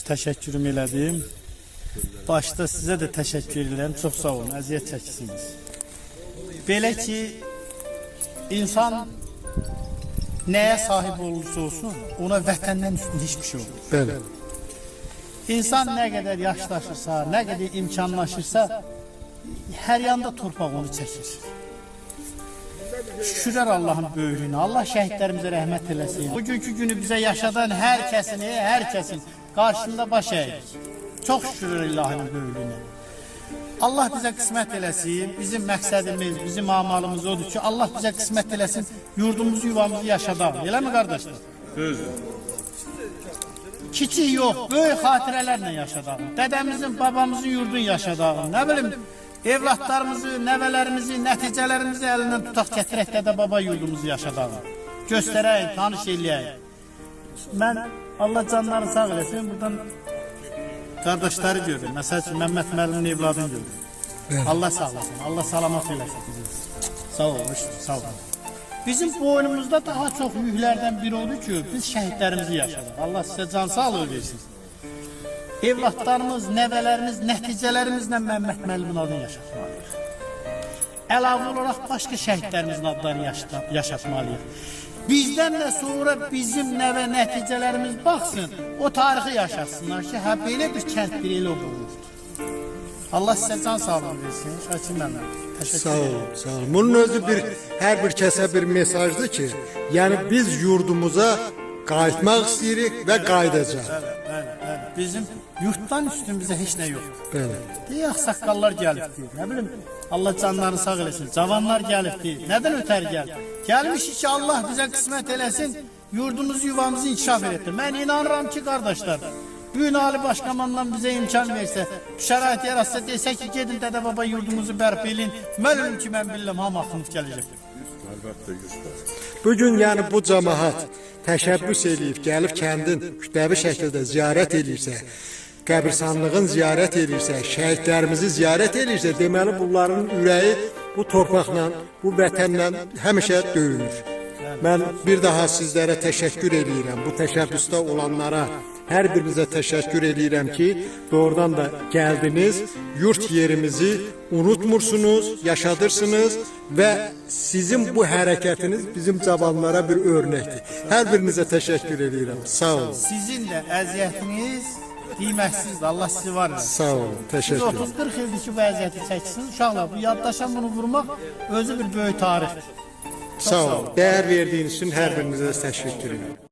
Təşəkkürüm elədim. Başda sizə də təşəkkür edirəm. Çox sağ olun, əziyyət çəkirsiniz. Belə ki, insan nəyə sahib olursa olsun, ona vətəndən üstün hiçbir şey olur. Bəli. İnsan nə qədər yaşlaşırsa, nə qədər imkanlaşırsa, hər yanda torpaq onu çəkir. Şükürlər Allah'ın böyüklüyünə. Allah şəhidlərimizə rəhmət eləsin. Bugünkü günü bizə yaşadan hər kəsin qarşısında baş əyik. Çox şükürlər Allah'ın böyüklüyünə. Allah bizə qismət eləsin. Bizim məqsədimiz, bizim amalımız odur ki, Allah bizə qismət eləsin, yurdumuzu, yuvamızı yaşadaq. Elə mi qardaşlar? Düzdür. Kiçik yox, böyük xatirələrlə yaşadaq. Dədəmizin, babamızın yurdunu yaşadaq. Nə bilim, evlatlarımızı, nəvələrimizi, nəticələrimizi əlindən tutaq gətirək dədə baba yurdumuzu yaşadaq. Göstərək, tanış eləyək. Mən Allah canlarını sağ eləsin, buradan qardaşları gördüm. Məsəl üçün Məhəmməd müəllimin evladını gördüm. Allah sağ olasın, Allah salamat eləsin bizi. Sağ olun, sağ olun. Bizim boynumuzda daha çox yüklərdən biri oldu ki, biz şəhidlərimizi yaşadıq. Allah sizə can sağlığı versin. Evlatlarımız, nəvələrimiz, nəticələrimizlə Məhəmməd müəllimin adını yaşatmalıyıq. Əlavə olaraq başqa şəhidlərimizin adlarını yaşatmalıyıq. Bizdən də sonra bizim nəvə nəticələrimiz baxsın, o tarixi yaşatsınlar ki, hə belə bir kənd bir elə olurdu. Allah sizə can sağlığı versin. Şakir müəllim. Sağ olun, sağ olun. Bunun özü hər bir kəsə bir mesajdır ki, yəni biz yurdumuza qayıtmaq istəyirik və qayıdacaq. Bəli. Bizim yurtdan üstün bizə heç nə yoxdur. Bəli. Deyə ağsaqqallar gəlibdi. Nə bilim, Allah canlarını sağ eləsin. Cavanlar gəlibdi. Nədən ötər gəldi? Gəlmişik ki, Allah bizə qismət eləsin, yurdumuzu, yuvamızı inkişaf etdir. Mən inanıram ki, qardaşlar, Bugün Ali Başkomandan bizə imkan versə, şərait yaratsa, desək ki, gedin dədə baba yurdumuzu bərpa edin, mən ölüm ki, mən bilirəm, hamı axınıb gələcək. Bugün yəni bu cəmaət təşəbbüs eləyib, gəlib kəndin kütləvi şəkildə ziyarət edirsə, qəbirstanlığın ziyarət edirsə, şəhidlərimizi ziyarət edirsə, deməli bunların ürəyi bu torpaqla, bu vətənlə həmişə döyünür. Mən bir daha sizlərə təşəkkür edirəm, bu təşəbbüsdə olanlara, hər birinizə təşəkkür edirəm ki, doğrudan da gəldiniz, yurt yerimizi unutmursunuz, yaşadırsınız və sizin bu hərəkətiniz bizim cavanlara bir örnəkdir. Hər birinizə təşəkkür edirəm, sağ olun. Sizin də əziyyətiniz qiyməsizdir, Allah sizi var. Sağ olun, təşəkkür ederim. 30-40 ildir ki, bu əziyyəti çəksiniz, uşaqlar, bu yaddaşan bunu vurmaq özü bir böyük tarixdir. Sağ olun, dəyər verdiyiniz üçün hər birinizə təşəkkür edirəm.